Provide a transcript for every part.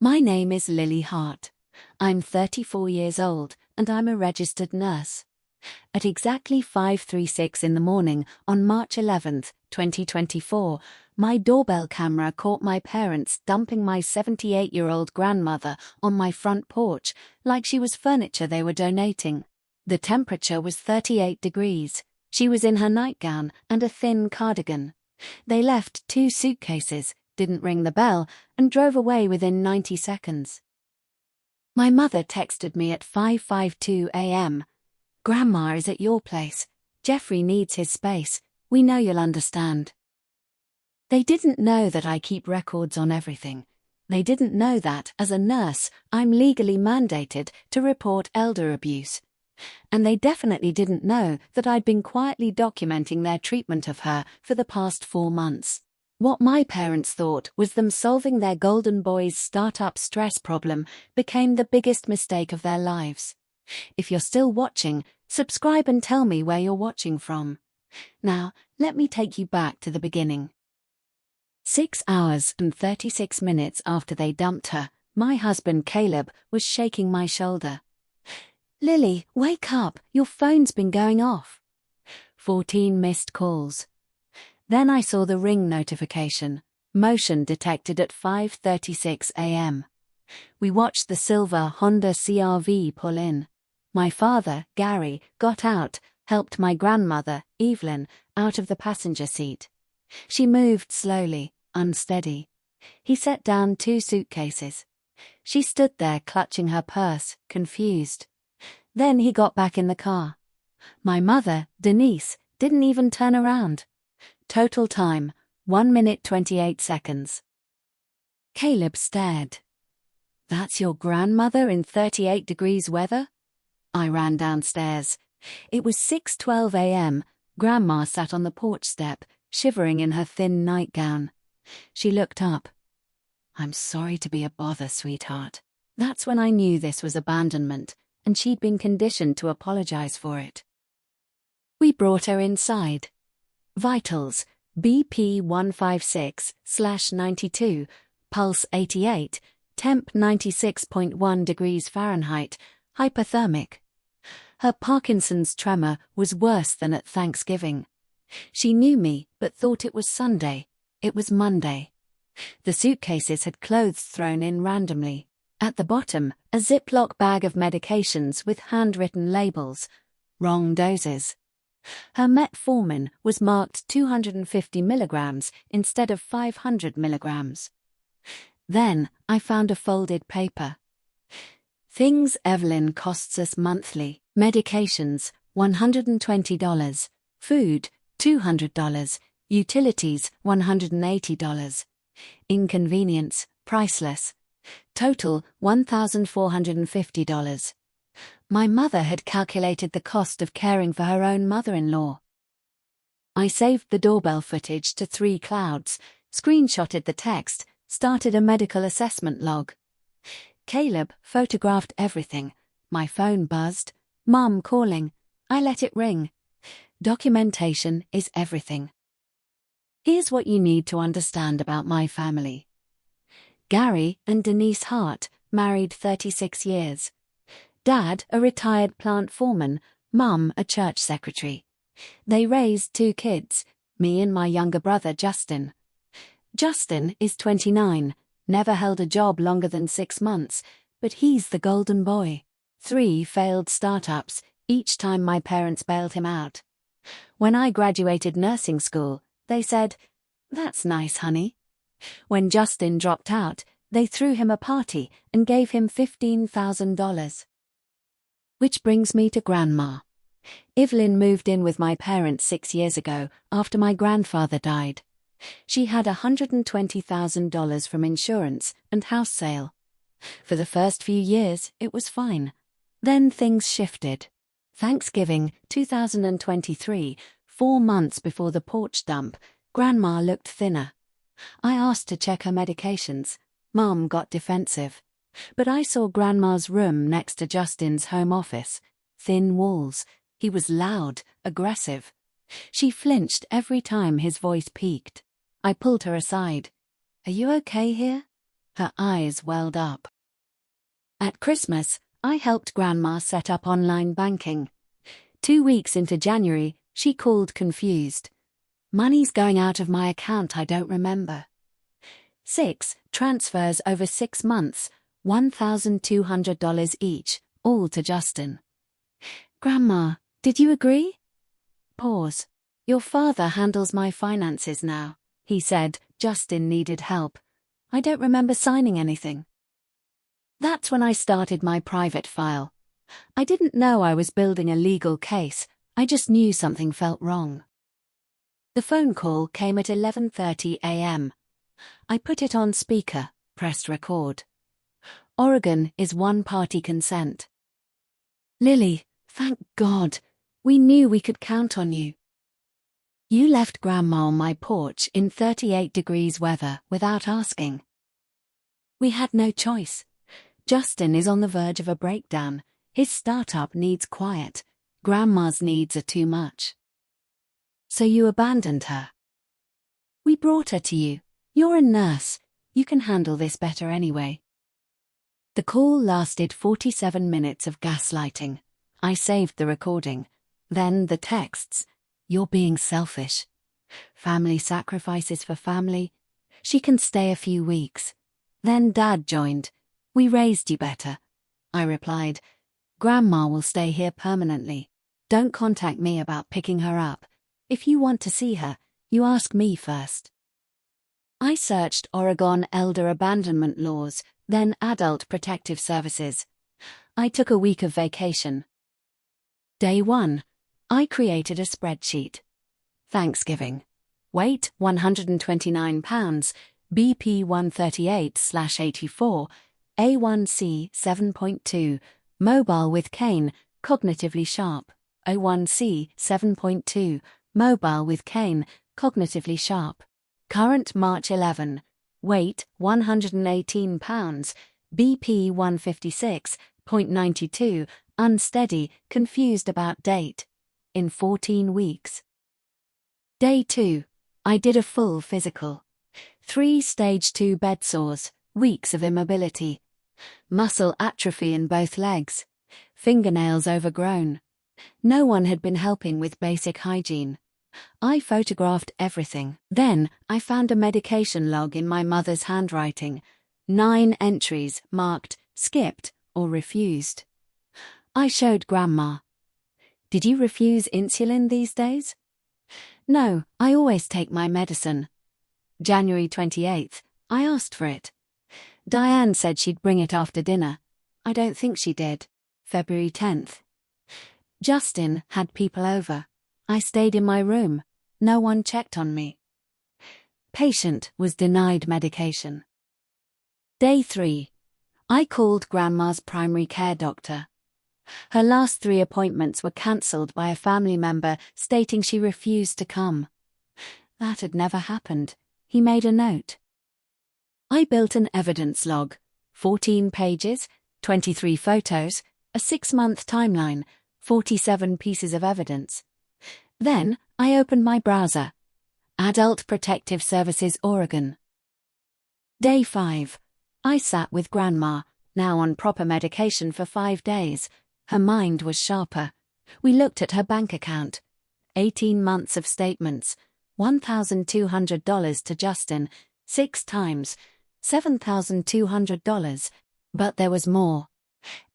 My name is Lily Hart. I'm 34 years old and I'm a registered nurse. At exactly 5:36 in the morning on March 11, 2024, my doorbell camera caught my parents dumping my 78-year-old grandmother on my front porch like she was furniture they were donating. The temperature was 38 degrees. She was in her nightgown and a thin cardigan. They left 2 suitcases, didn't ring the bell, and drove away within 90 seconds. My mother texted me at 5:52 a.m. "Grandma is at your place. Jeffrey needs his space. We know you'll understand." They didn't know that I keep records on everything. They didn't know that, as a nurse, I'm legally mandated to report elder abuse. And they definitely didn't know that I'd been quietly documenting their treatment of her for the past 4 months. What my parents thought was them solving their golden boy's startup stress problem became the biggest mistake of their lives. If you're still watching, subscribe and tell me where you're watching from. Now, let me take you back to the beginning. 6 hours and 36 minutes after they dumped her, my husband Caleb was shaking my shoulder. "Lily, wake up, your phone's been going off." 14 missed calls. Then I saw the ring notification, motion detected at 5:36 a.m. We watched the silver Honda CR-V pull in. My father, Gary, got out, helped my grandmother, Evelyn, out of the passenger seat. She moved slowly, unsteady. He set down 2 suitcases. She stood there clutching her purse, confused. Then he got back in the car. My mother, Denise, didn't even turn around. Total time, 1 minute 28 seconds. Caleb stared. "That's your grandmother in 38 degrees weather?" I ran downstairs. It was 6:12 a.m. Grandma sat on the porch step, shivering in her thin nightgown. She looked up. "I'm sorry to be a bother, sweetheart." That's when I knew this was abandonment, and she'd been conditioned to apologize for it. We brought her inside. Vitals, BP 156/92, pulse 88, temp 96.1 degrees Fahrenheit, hypothermic. Her Parkinson's tremor was worse than at Thanksgiving. She knew me but thought it was Sunday. It was Monday. The suitcases had clothes thrown in randomly. At the bottom, a Ziploc bag of medications with handwritten labels. Wrong doses. Her metformin was marked 250 milligrams instead of 500 milligrams. Then I found a folded paper. "Things Evelyn costs us monthly. Medications, $120. Food, $200. Utilities, $180. Inconvenience, priceless. Total, $1,450. My mother had calculated the cost of caring for her own mother-in-law. I saved the doorbell footage to 3 clouds, screenshotted the text, started a medical assessment log. Caleb photographed everything. My phone buzzed. Mum calling. I let it ring. Documentation is everything. Here's what you need to understand about my family. Gary and Denise Hart, married 36 years. Dad, a retired plant foreman, Mum, a church secretary. They raised 2 kids, me and my younger brother Justin. Justin is 29, never held a job longer than 6 months, but he's the golden boy. 3 failed startups, each time my parents bailed him out. When I graduated nursing school, they said, "That's nice, honey." When Justin dropped out, they threw him a party and gave him $15,000. Which brings me to Grandma. Evelyn moved in with my parents 6 years ago, after my grandfather died. She had $120,000 from insurance and house sale. For the first few years, it was fine. Then things shifted. Thanksgiving 2023, 4 months before the porch dump, Grandma looked thinner. I asked to check her medications. Mum got defensive. But I saw Grandma's room next to Justin's home office. Thin walls. He was loud, aggressive. She flinched every time his voice peaked. I pulled her aside. "Are you okay here?" Her eyes welled up. At Christmas, I helped Grandma set up online banking. 2 weeks into January, she called confused. Money's going out of my account I don't remember. 6 transfers over 6 months, $1,200 each, all to Justin. Grandma, did you agree? Pause. Your father handles my finances now, he said. Justin needed help. I don't remember signing anything. That's when I started my private file. I didn't know I was building a legal case, I just knew something felt wrong. The phone call came at 11:30 a.m. I put it on speaker, pressed record. Oregon is one-party consent. Lily, thank God. We knew we could count on you. You left Grandma on my porch in 38 degrees weather without asking. We had no choice. Justin is on the verge of a breakdown. His startup needs quiet. Grandma's needs are too much. So you abandoned her. We brought her to you. You're a nurse. You can handle this better anyway. The call lasted 47 minutes of gaslighting. I saved the recording. Then the texts. You're being selfish. Family sacrifices for family. She can stay a few weeks. Then Dad joined. We raised you better. I replied, Grandma will stay here permanently. Don't contact me about picking her up. If you want to see her, you ask me first. I searched Oregon elder abandonment laws, then adult protective services. I took a week of vacation. Day 1. I created a spreadsheet. Thanksgiving. Weight 129 pounds, BP 138/84, A1C 7.2, mobile with cane, cognitively sharp, A1C 7.2, mobile with cane, cognitively sharp. Current March 11, weight 118 pounds, BP 156.92, unsteady, confused about date. In 14 weeks. Day 2. I did a full physical. 3 stage 2 bed sores, weeks of immobility. Muscle atrophy in both legs. Fingernails overgrown. No one had been helping with basic hygiene. I photographed everything. Then, I found a medication log in my mother's handwriting. 9 entries marked, skipped, or refused. I showed Grandma. Did you refuse insulin these days? No, I always take my medicine. January 28th, I asked for it. Diane said she'd bring it after dinner. I don't think she did. February 10th. Justin had people over. I stayed in my room. No one checked on me. Patient was denied medication. Day 3. I called Grandma's primary care doctor. Her last 3 appointments were cancelled by a family member stating she refused to come. That had never happened. He made a note. I built an evidence log, 14 pages, 23 photos, a 6-month timeline, 47 pieces of evidence. Then, I opened my browser. Adult Protective Services Oregon. Day 5. I sat with Grandma, now on proper medication for 5 days. Her mind was sharper. We looked at her bank account. 18 months of statements. $1,200 to Justin, 6 times. $7,200. But there was more.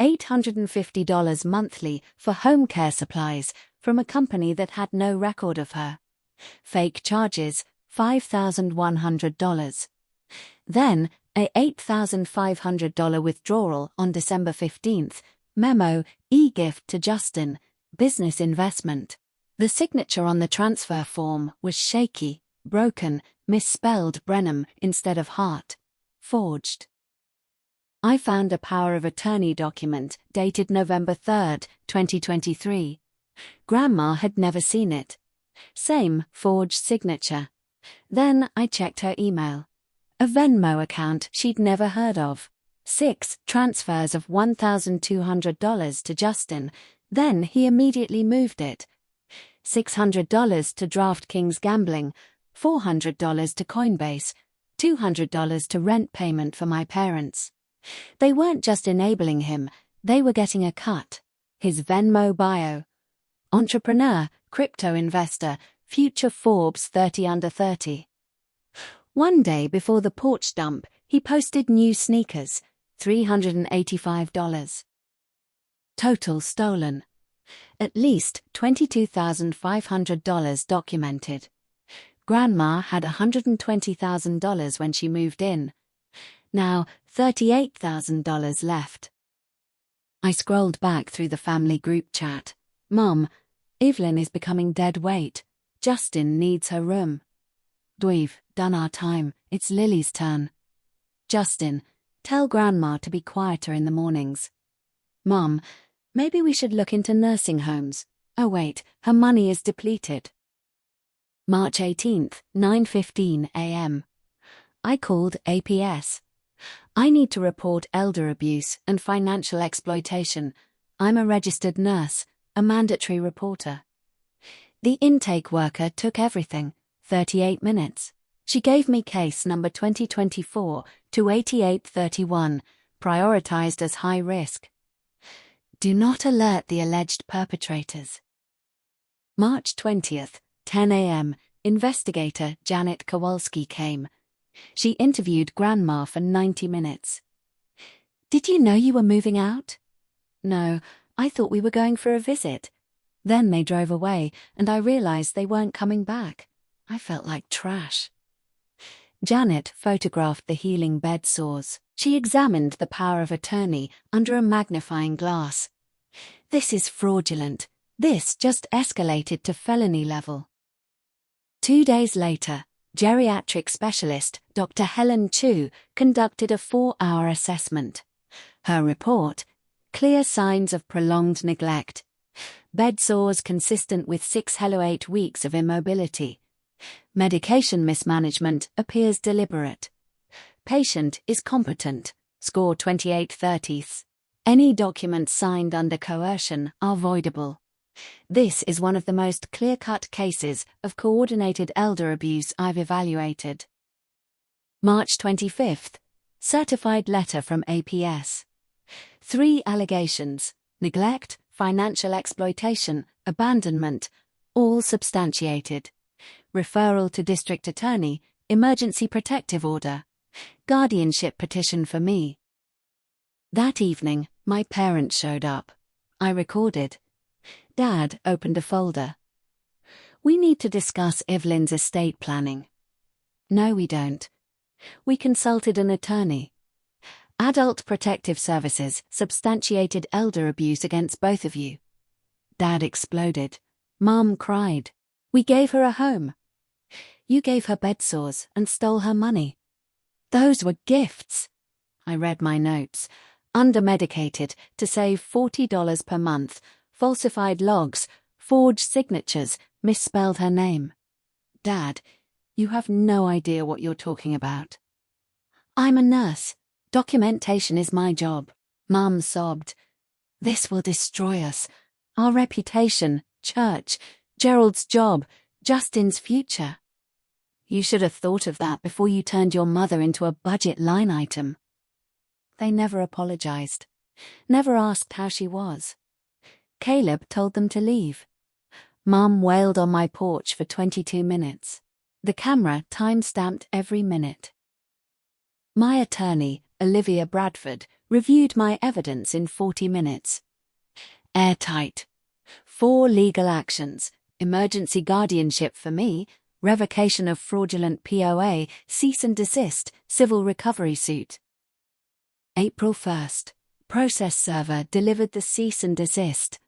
$850 monthly for home care supplies from a company that had no record of her. Fake charges, $5,100. Then, a $8,500 withdrawal on December 15th. Memo, e-gift to Justin, business investment. The signature on the transfer form was shaky, broken, misspelled Brenham instead of Hart. Forged. I found a power of attorney document dated November 3, 2023. Grandma had never seen it. Same forged signature. Then I checked her email. A Venmo account she'd never heard of. 6 transfers of $1,200 to Justin, then he immediately moved it. $600 to DraftKings Gambling, $400 to Coinbase, $200 to rent payment for my parents. They weren't just enabling him, they were getting a cut. His Venmo bio: entrepreneur, crypto investor, future Forbes 30 under 30. One day before the porch dump, he posted new sneakers, $385. Total stolen. At least $22,500 documented. Grandma had $120,000 when she moved in. Now, $38,000 left. I scrolled back through the family group chat. Mom, Evelyn is becoming dead weight. Justin needs her room. We've done our time, it's Lily's turn. Justin, tell Grandma to be quieter in the mornings. Mom, maybe we should look into nursing homes. Oh wait, her money is depleted. March 18th, 9:15 a.m. I called APS. I need to report elder abuse and financial exploitation. I'm a registered nurse, a mandatory reporter. The intake worker took everything, 38 minutes. She gave me case number 2024-8831, prioritized as high risk. Do not alert the alleged perpetrators. March 20th, 10 a.m., investigator Janet Kowalski came. She interviewed Grandma for 90 minutes. Did you know you were moving out? No, I thought we were going for a visit. Then they drove away, and I realized they weren't coming back. I felt like trash. Janet photographed the healing bed sores. She examined the power of attorney under a magnifying glass. This is fraudulent. This just escalated to felony level. 2 days later, geriatric specialist Dr. Helen Chu conducted a 4-hour assessment. Her report: clear signs of prolonged neglect. Bed sores consistent with 6-8 weeks of immobility. Medication mismanagement appears deliberate. Patient is competent. Score 28/30. Any documents signed under coercion are voidable. This is one of the most clear-cut cases of coordinated elder abuse I've evaluated. March 25th. Certified letter from APS. 3 allegations: neglect, financial exploitation, abandonment, all substantiated. Referral to district attorney, emergency protective order. Guardianship petition for me. That evening, my parents showed up. I recorded. Dad opened a folder. We need to discuss Evelyn's estate planning. No, we don't. We consulted an attorney. Adult Protective Services substantiated elder abuse against both of you. Dad exploded. Mom cried. We gave her a home. You gave her bed sores and stole her money. Those were gifts. I read my notes. Undermedicated to save $40 per month, falsified logs, forged signatures, misspelled her name. Dad, you have no idea what you're talking about. I'm a nurse. Documentation is my job. Mum sobbed. This will destroy us. Our reputation, church, Gerald's job, Justin's future. You should have thought of that before you turned your mother into a budget line item. They never apologized. Never asked how she was. Caleb told them to leave. Mum wailed on my porch for 22 minutes. The camera time-stamped every minute. My attorney, Olivia Bradford, reviewed my evidence in 40 minutes. Airtight. 4 legal actions: emergency guardianship for me, revocation of fraudulent POA, cease and desist, civil recovery suit. April 1st. Process server delivered the cease and desist.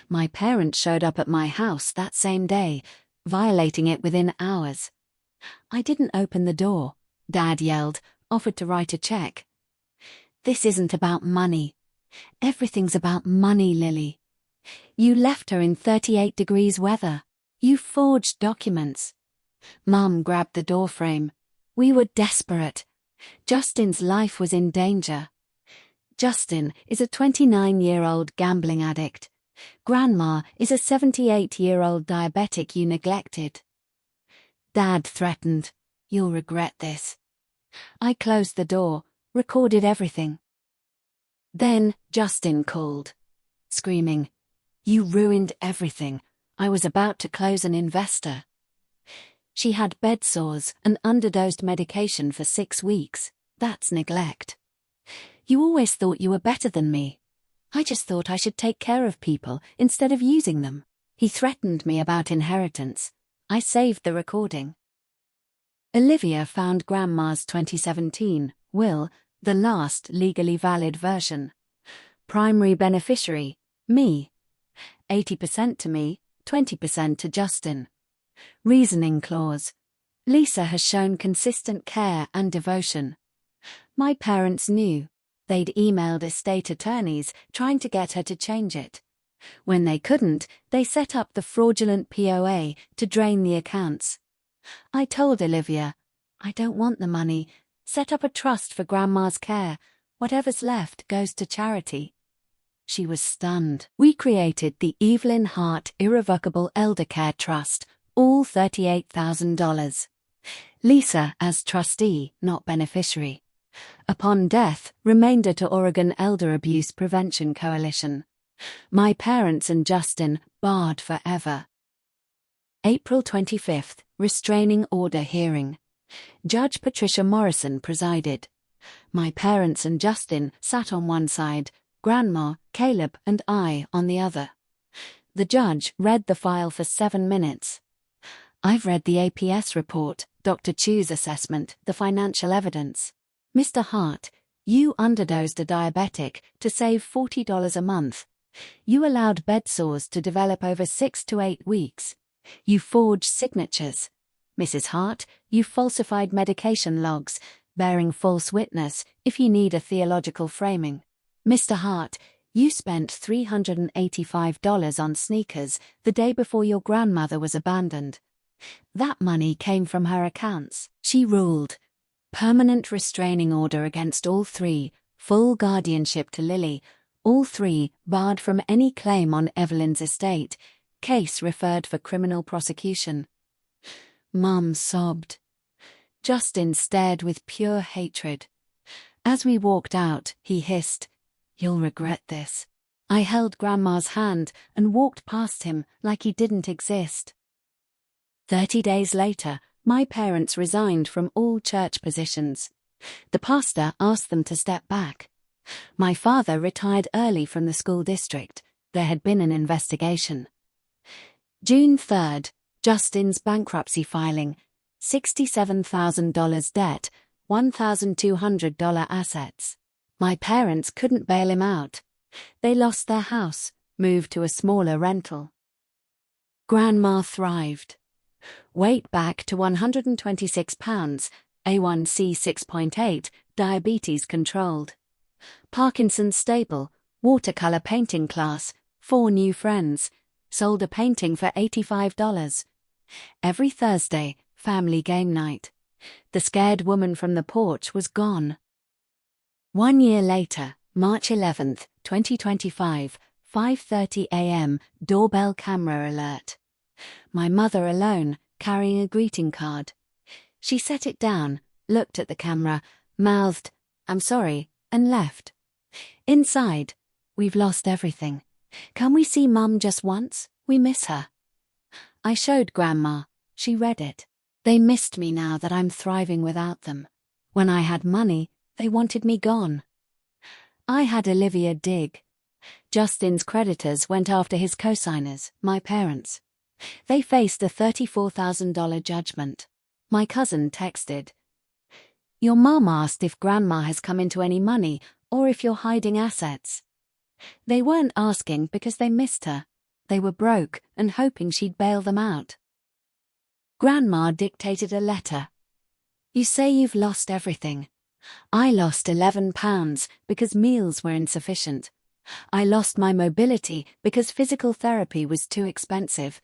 My parents showed up at my house that same day, violating it within hours. I didn't open the door. Dad yelled, offered to write a check. This isn't about money. Everything's about money, Lily. You left her in 38 degrees weather. You forged documents. Mum grabbed the doorframe. We were desperate. Justin's life was in danger. Justin is a 29-year-old gambling addict. Grandma is a 78-year-old diabetic you neglected. Dad threatened, "You'll regret this." I closed the door, recorded everything. Then Justin called, screaming, "You ruined everything. I was about to close an investor." She had bed sores and underdosed medication for 6 weeks. That's neglect. "You always thought you were better than me. I just thought I should take care of people instead of using them." He threatened me about inheritance. I saved the recording. Olivia found Grandma's 2017 will, the last legally valid version. Primary beneficiary, me. 80% to me, 20% to Justin. Reasoning clause. Lisa has shown consistent care and devotion. My parents knew. They'd emailed estate attorneys trying to get her to change it. When they couldn't, they set up the fraudulent POA to drain the accounts. I told Olivia, "I don't want the money. Set up a trust for Grandma's care. Whatever's left goes to charity." She was stunned. We created the Evelyn Hart Irrevocable Elder Care Trust, all $38,000. Lisa as trustee, not beneficiary. Upon death, remainder to Oregon Elder Abuse Prevention Coalition. My parents and Justin barred forever. April 25th, restraining order hearing. Judge Patricia Morrison presided. My parents and Justin sat on one side, Grandma, Caleb, and I on the other. The judge read the file for 7 minutes. "I've read the APS report, Dr. Chu's assessment, the financial evidence. Mr. Hart, you underdosed a diabetic to save $40 a month. You allowed bed sores to develop over 6 to 8 weeks. You forged signatures. Mrs. Hart, you falsified medication logs, bearing false witness if you need a theological framing. Mr. Hart, you spent $385 on sneakers the day before your grandmother was abandoned. That money came from her accounts." She ruled. Permanent restraining order against all three, full guardianship to Lily, all three barred from any claim on Evelyn's estate, case referred for criminal prosecution. Mum sobbed. Justin stared with pure hatred. As we walked out, he hissed, "You'll regret this." I held Grandma's hand and walked past him like he didn't exist. 30 days later, my parents resigned from all church positions. The pastor asked them to step back. My father retired early from the school district. There had been an investigation. June 3rd, Justin's bankruptcy filing. $67,000 debt, $1,200 assets. My parents couldn't bail him out. They lost their house, moved to a smaller rental. Grandma thrived. Weight back to 126 pounds, A1C 6.8, diabetes controlled. Parkinson's stable, watercolor painting class, 4 new friends, sold a painting for $85. Every Thursday, family game night. The scared woman from the porch was gone. 1 year later, March 11th, 2025, 5:30 a.m., doorbell camera alert. My mother alone, carrying a greeting card. She set it down, looked at the camera, mouthed, "I'm sorry," and left. Inside, "We've lost everything. Can we see Mum just once? We miss her." I showed Grandma. She read it. They missed me now that I'm thriving without them. When I had money, they wanted me gone. I had Olivia dig. Justin's creditors went after his co-signers, my parents. They faced a $34,000 judgment. My cousin texted, "Your mom asked if Grandma has come into any money or if you're hiding assets." They weren't asking because they missed her. They were broke and hoping she'd bail them out. Grandma dictated a letter. "You say you've lost everything. I lost 11 pounds because meals were insufficient. I lost my mobility because physical therapy was too expensive.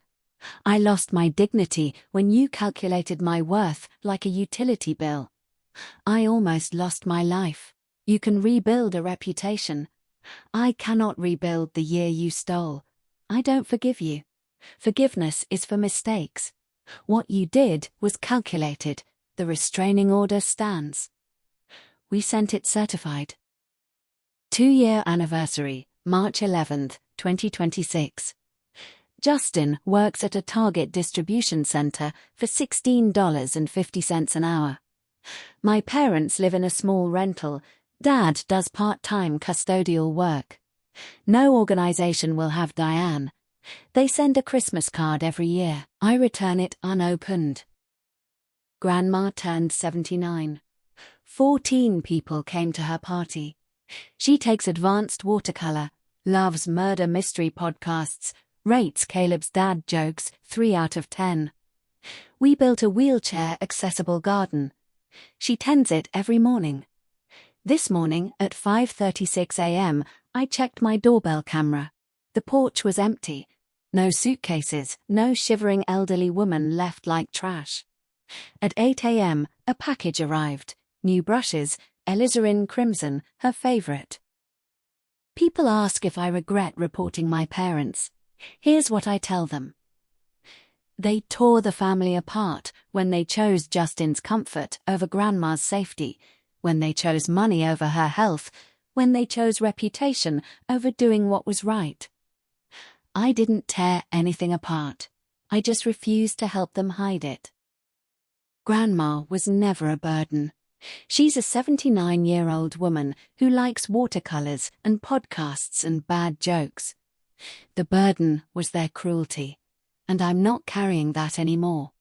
I lost my dignity when you calculated my worth like a utility bill. I almost lost my life. You can rebuild a reputation. I cannot rebuild the year you stole. I don't forgive you. Forgiveness is for mistakes. What you did was calculated. The restraining order stands." We sent it certified. 2-year anniversary, March 11, 2026. Justin works at a Target distribution center for $16.50 an hour. My parents live in a small rental. Dad does part-time custodial work. No organization will have Diane. They send a Christmas card every year. I return it unopened. Grandma turned 79. 14 people came to her party. She takes advanced watercolor, loves murder mystery podcasts, rates Caleb's dad jokes 3 out of 10. We built a wheelchair-accessible garden. She tends it every morning. This morning at 5:36 a.m., I checked my doorbell camera. The porch was empty. No suitcases, no shivering elderly woman left like trash. At 8 a.m., a package arrived. New brushes, alizarin crimson, her favorite. People ask if I regret reporting my parents. Here's what I tell them. They tore the family apart when they chose Justin's comfort over Grandma's safety, when they chose money over her health, when they chose reputation over doing what was right. I didn't tear anything apart. I just refused to help them hide it. Grandma was never a burden. She's a 79-year-old woman who likes watercolors and podcasts and bad jokes. The burden was their cruelty, and I'm not carrying that anymore.